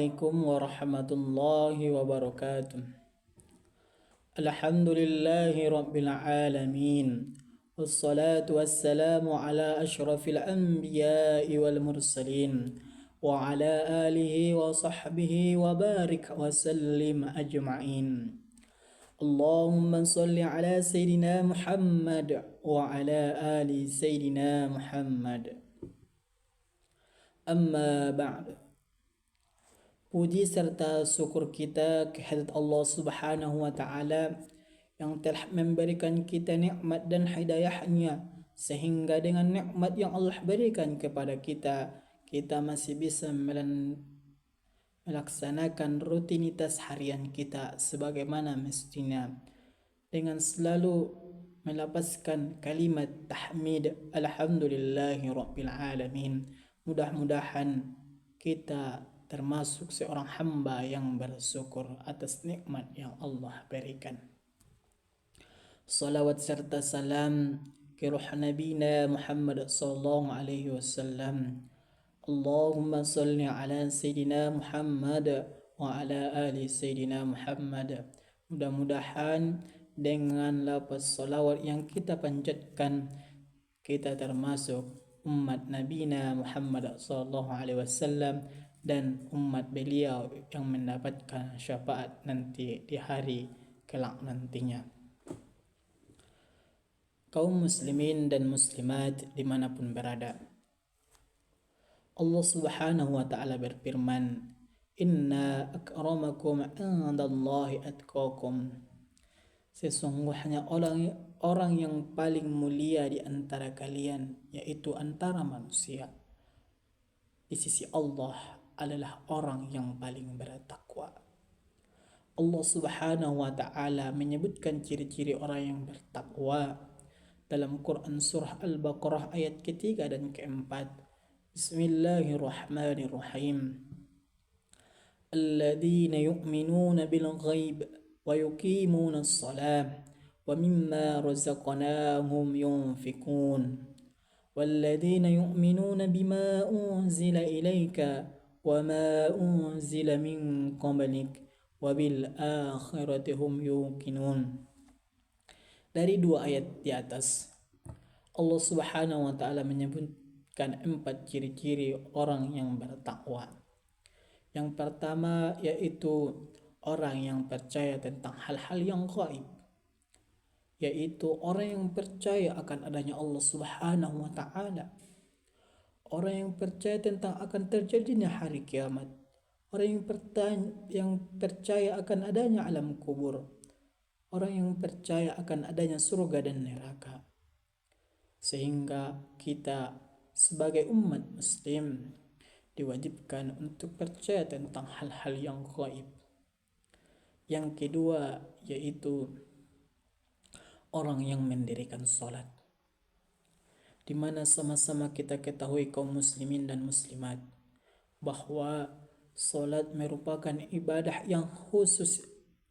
Assalamualaikum warahmatullahi wabarakatuh. Alhamdulillahi rabbil alamin. Wassalatu wassalamu ala ashrafil anbiya'i wal mursalin wa ala alihi wa sahbihi wa barik wa sallim ajma'in. Allahumma salli ala Sayyidina Muhammad wa ala ali Sayyidina Muhammad. Amma ba'd. Puji serta syukur kita kehadirat Allah Subhanahu wa taala yang telah memberikan kita nikmat dan hidayahnya, sehingga dengan nikmat yang Allah berikan kepada kita, kita masih bisa melaksanakan rutinitas harian kita sebagaimana mestinya, dengan selalu melapaskan kalimat tahmid alhamdulillahi rabbil alamin. Mudah-mudahan kita termasuk seorang hamba yang bersyukur atas nikmat yang Allah berikan. Salawat serta salam ke ruh Nabi Muhammad sallallahu alaihi wasallam. Allahumma salli ala Sayyidina Muhammad wa ala ali Sayyidina Muhammad. Mudah-mudahan dengan lafaz salawat yang kita panjatkan, kita termasuk umat Nabi Muhammad sallallahu alaihi wasallam dan umat beliau yang mendapatkan syafaat nanti di hari kelak nantinya. Kaum muslimin dan muslimat dimanapun berada, Allah Subhanahu wa ta'ala berfirman, Inna akramakum indallahi atqakum. Sesungguhnya orang yang paling mulia di antara kalian, yaitu antara manusia, di sisi Allah adalah orang yang paling bertakwa. Allah Subhanahu wa ta'ala menyebutkan ciri-ciri orang yang bertakwa dalam Quran surah Al-Baqarah ayat ketiga dan keempat. Bismillahirrahmanirrahim. Alladzina yu'minuna bil ghaib wa yuqimuna as-salah wa mimma razaqnahum yunfikun. Walladzina yu'minuna bima unzila ilaika وما أنزل من قبلك وبالآخرة هم يوقنون. Dari dua ayat di atas, Allah Subhanahu wa ta'ala menyebutkan 4 ciri-ciri orang yang bertakwa. Yang pertama yaitu orang yang percaya tentang hal-hal yang gaib, yaitu orang yang percaya akan adanya Allah Subhanahu wa ta'ala, orang yang percaya tentang akan terjadinya hari kiamat, orang yang percaya akan adanya alam kubur, orang yang percaya akan adanya surga dan neraka. Sehingga kita sebagai umat muslim diwajibkan untuk percaya tentang hal-hal yang gaib. Yang kedua yaitu orang yang mendirikan salat, di mana sama-sama kita ketahui kaum muslimin dan muslimat bahwa salat merupakan ibadah yang khusus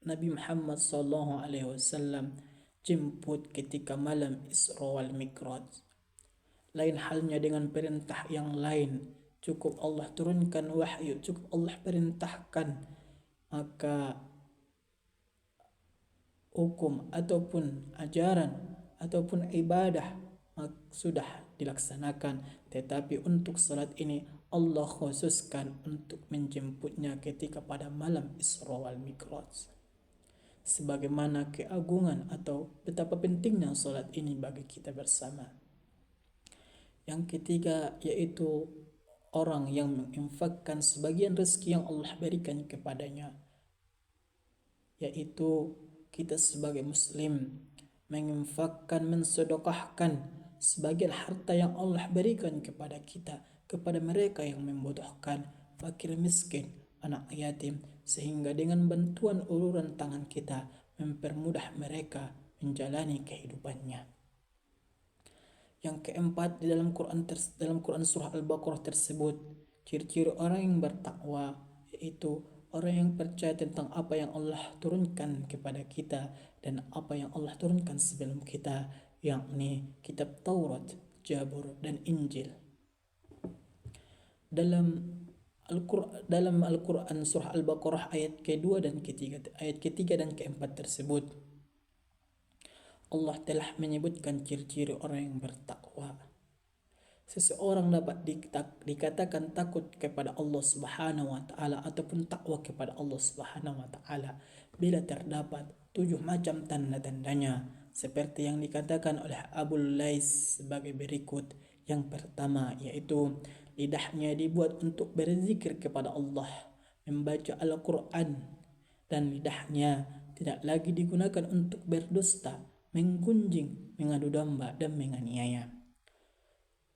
Nabi Muhammad SAW jemput ketika malam Isra wal Mi'raj. Lain halnya dengan perintah yang lain, cukup Allah turunkan wahyu, cukup Allah perintahkan, maka hukum ataupun ajaran ataupun ibadah sudah dilaksanakan. Tetapi untuk salat ini Allah khususkan untuk menjemputnya ketika pada malam Isra wal Mi'raj. Sebagaimana keagungan atau betapa pentingnya salat ini bagi kita bersama. Yang ketiga yaitu orang yang menginfakkan sebagian rezeki yang Allah berikan kepadanya, yaitu kita sebagai muslim menginfakkan, mensedekahkan sebagian harta yang Allah berikan kepada kita, kepada mereka yang membutuhkan, fakir miskin, anak yatim, sehingga dengan bantuan uluran tangan kita mempermudah mereka menjalani kehidupannya. Yang keempat, di dalam Quran surah Al-Baqarah tersebut, ciri-ciri orang yang bertakwa yaitu orang yang percaya tentang apa yang Allah turunkan kepada kita dan apa yang Allah turunkan sebelum kita, yakni kitab Taurat, Zabur, dan Injil. Dalam dalam Al-Quran surah Al-Baqarah ayat kedua dan ketiga, ayat ketiga dan keempat tersebut, Allah telah menyebutkan ciri-ciri orang yang bertakwa. Seseorang dapat dikatakan takut kepada Allah Subhanahu wa taala ataupun takwa kepada Allah Subhanahu wa taala bila terdapat 7 macam tanda-tandanya, seperti yang dikatakan oleh Abul Lais sebagai berikut. Yang pertama yaitu lidahnya dibuat untuk berzikir kepada Allah, membaca Al-Quran, dan lidahnya tidak lagi digunakan untuk berdusta, menggunjing, mengadu domba, dan menganiaya.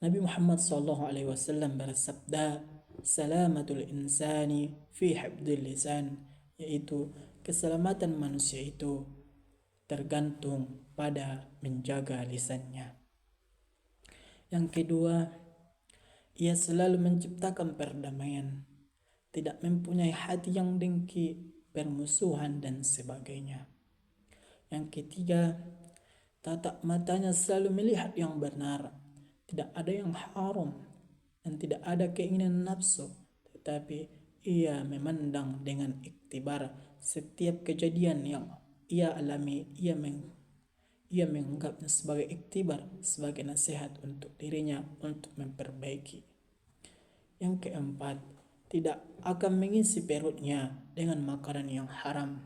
Nabi Muhammad SAW bersabda, "Salamatul insani fi hifdzil lisan," yaitu keselamatan manusia itu tergantung pada menjaga lisannya. Yang kedua, ia selalu menciptakan perdamaian, tidak mempunyai hati yang dengki, permusuhan, dan sebagainya. Yang ketiga, tatap matanya selalu melihat yang benar, tidak ada yang haram, dan tidak ada keinginan nafsu, tetapi ia memandang dengan iktibar setiap kejadian yang ia alami. Ia menganggapnya sebagai iktibar, sebagai nasihat untuk dirinya untuk memperbaiki. Yang keempat, tidak akan mengisi perutnya dengan makanan yang haram,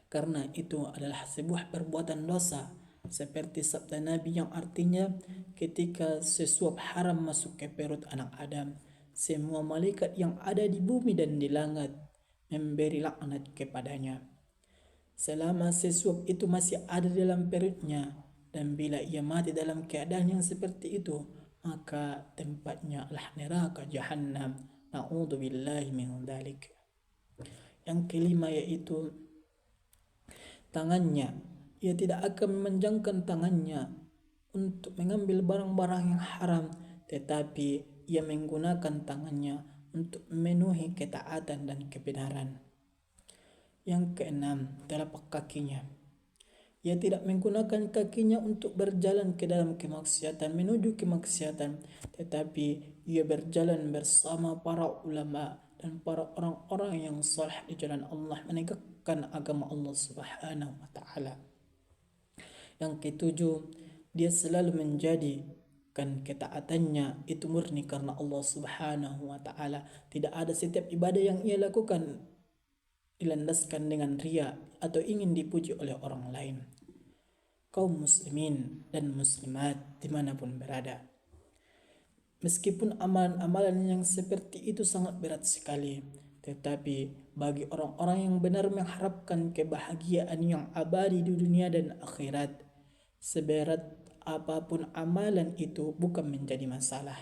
karena itu adalah sebuah perbuatan dosa, seperti sabda Nabi yang artinya, ketika sesuap haram masuk ke perut anak Adam, semua malaikat yang ada di bumi dan di langit memberi laknat kepadanya selama sesuap itu masih ada dalam perutnya, dan bila ia mati dalam keadaan yang seperti itu, maka tempatnya adalah neraka Jahannam. Na'udzubillahi min dzalik. Yang kelima yaitu tangannya. Ia tidak akan memanjangkan tangannya untuk mengambil barang-barang yang haram, tetapi ia menggunakan tangannya untuk memenuhi ketaatan dan kebenaran. Yang keenam, telapak kakinya. Ia tidak menggunakan kakinya untuk berjalan ke dalam kemaksiatan, menuju kemaksiatan, tetapi ia berjalan bersama para ulama dan para orang-orang yang saleh di jalan Allah, menegakkan agama Allah Subhanahu wa taala. Yang ketujuh, dia selalu menjadikan ketaatannya itu murni karena Allah Subhanahu wa taala. Tidak ada setiap ibadah yang ia lakukan dilandaskan dengan ria atau ingin dipuji oleh orang lain. Kaum muslimin dan muslimat dimanapun berada, meskipun amalan-amalan yang seperti itu sangat berat sekali, tetapi bagi orang-orang yang benar mengharapkan kebahagiaan yang abadi di dunia dan akhirat, seberat apapun amalan itu bukan menjadi masalah,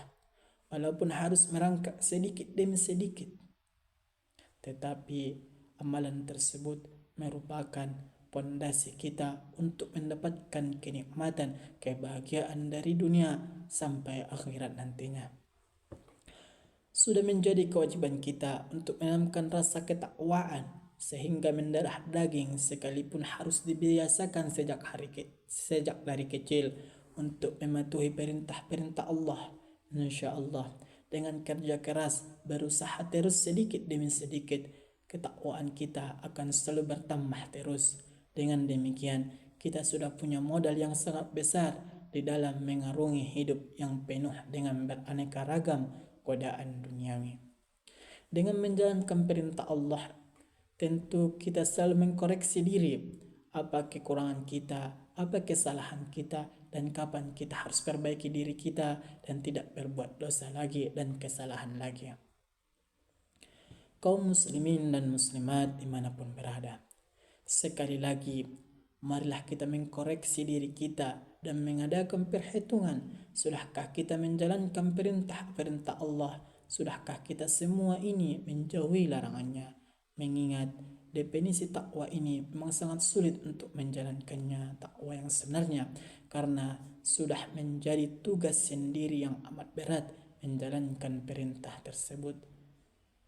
walaupun harus merangkak sedikit demi sedikit. Tetapi amalan tersebut merupakan pondasi kita untuk mendapatkan kenikmatan, kebahagiaan dari dunia sampai akhirat nantinya. Sudah menjadi kewajiban kita untuk menanamkan rasa ketakwaan sehingga mendarah daging, sekalipun harus dibiasakan sejak dari kecil untuk mematuhi perintah-perintah Allah. Insyaallah dengan kerja keras, berusaha terus sedikit demi sedikit, ketakwaan kita akan selalu bertambah terus. Dengan demikian, kita sudah punya modal yang sangat besar di dalam mengarungi hidup yang penuh dengan beraneka ragam godaan duniawi. Dengan menjalankan perintah Allah, tentu kita selalu mengkoreksi diri, apa kekurangan kita, apa kesalahan kita, dan kapan kita harus perbaiki diri kita dan tidak berbuat dosa lagi dan kesalahan lagi. Kaum muslimin dan muslimat dimanapun berada, sekali lagi marilah kita mengkoreksi diri kita dan mengadakan perhitungan. Sudahkah kita menjalankan perintah-perintah Allah? Sudahkah kita semua ini menjauhi larangannya? Mengingat definisi takwa ini memang sangat sulit untuk menjalankannya, takwa yang sebenarnya, karena sudah menjadi tugas sendiri yang amat berat menjalankan perintah tersebut.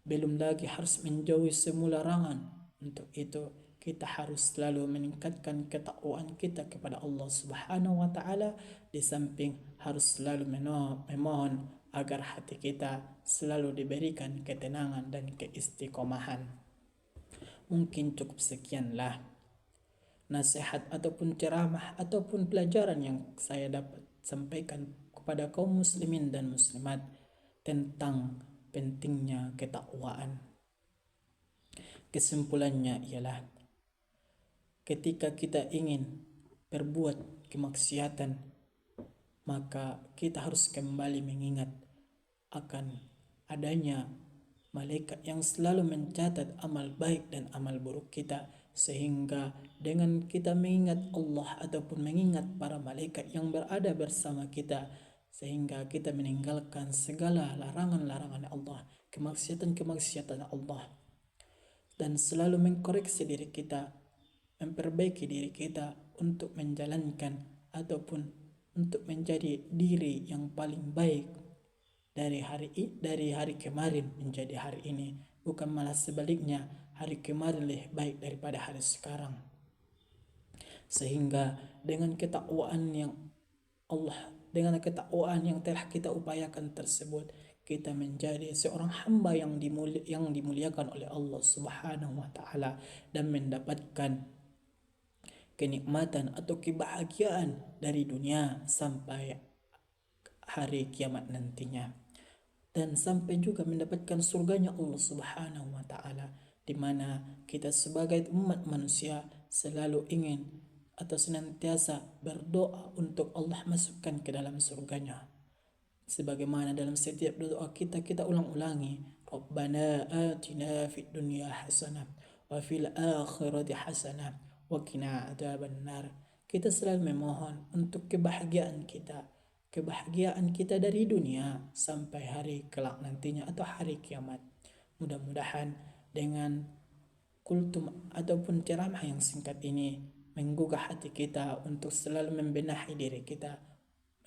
Belum lagi harus menjauhi semua larangan. Untuk itu kita harus selalu meningkatkan ketakwaan kita kepada Allah Subhanahu wa taala, di samping harus selalu memohon agar hati kita selalu diberikan ketenangan dan keistiqomahan. Mungkin cukup sekianlah nasihat ataupun ceramah ataupun pelajaran yang saya dapat sampaikan kepada kaum muslimin dan muslimat tentang pentingnya ketakwaan. Kesimpulannya ialah ketika kita ingin berbuat kemaksiatan, maka kita harus kembali mengingat akan adanya malaikat yang selalu mencatat amal baik dan amal buruk kita, sehingga dengan kita mengingat Allah ataupun mengingat para malaikat yang berada bersama kita, sehingga kita meninggalkan segala larangan-larangan Allah, kemaksiatan-kemaksiatan Allah, dan selalu mengkoreksi diri kita, memperbaiki diri kita untuk menjalankan ataupun untuk menjadi diri yang paling baik dari hari kemarin menjadi hari ini, bukan malah sebaliknya, hari kemarin lebih baik daripada hari sekarang. Sehingga dengan ketakwaan yang telah kita upayakan tersebut, kita menjadi seorang hamba yang dimuliakan oleh Allah Subhanahu wa taala dan mendapatkan kenikmatan atau kebahagiaan dari dunia sampai hari kiamat nantinya, dan sampai juga mendapatkan surganya Allah Subhanahu wa taala, di mana kita sebagai umat manusia selalu ingin atau senantiasa berdoa untuk Allah masukkan ke dalam surganya. Sebagaimana dalam setiap doa kita ulang-ulangi, Rabbana atina fid dunya hasanah wa fil akhirati hasanah wa qina adzabannar. Kita selalu memohon untuk kebahagiaan kita dari dunia sampai hari kelak nantinya atau hari kiamat. Mudah-mudahan dengan kultum ataupun ceramah yang singkat ini menggugah hati kita untuk selalu membenahi diri kita,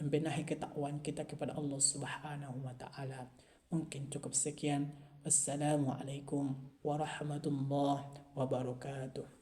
membenahi ketakwaan kita kepada Allah Subhanahu wa taala. Mungkin cukup sekian. Wassalamualaikum warahmatullahi wabarakatuh.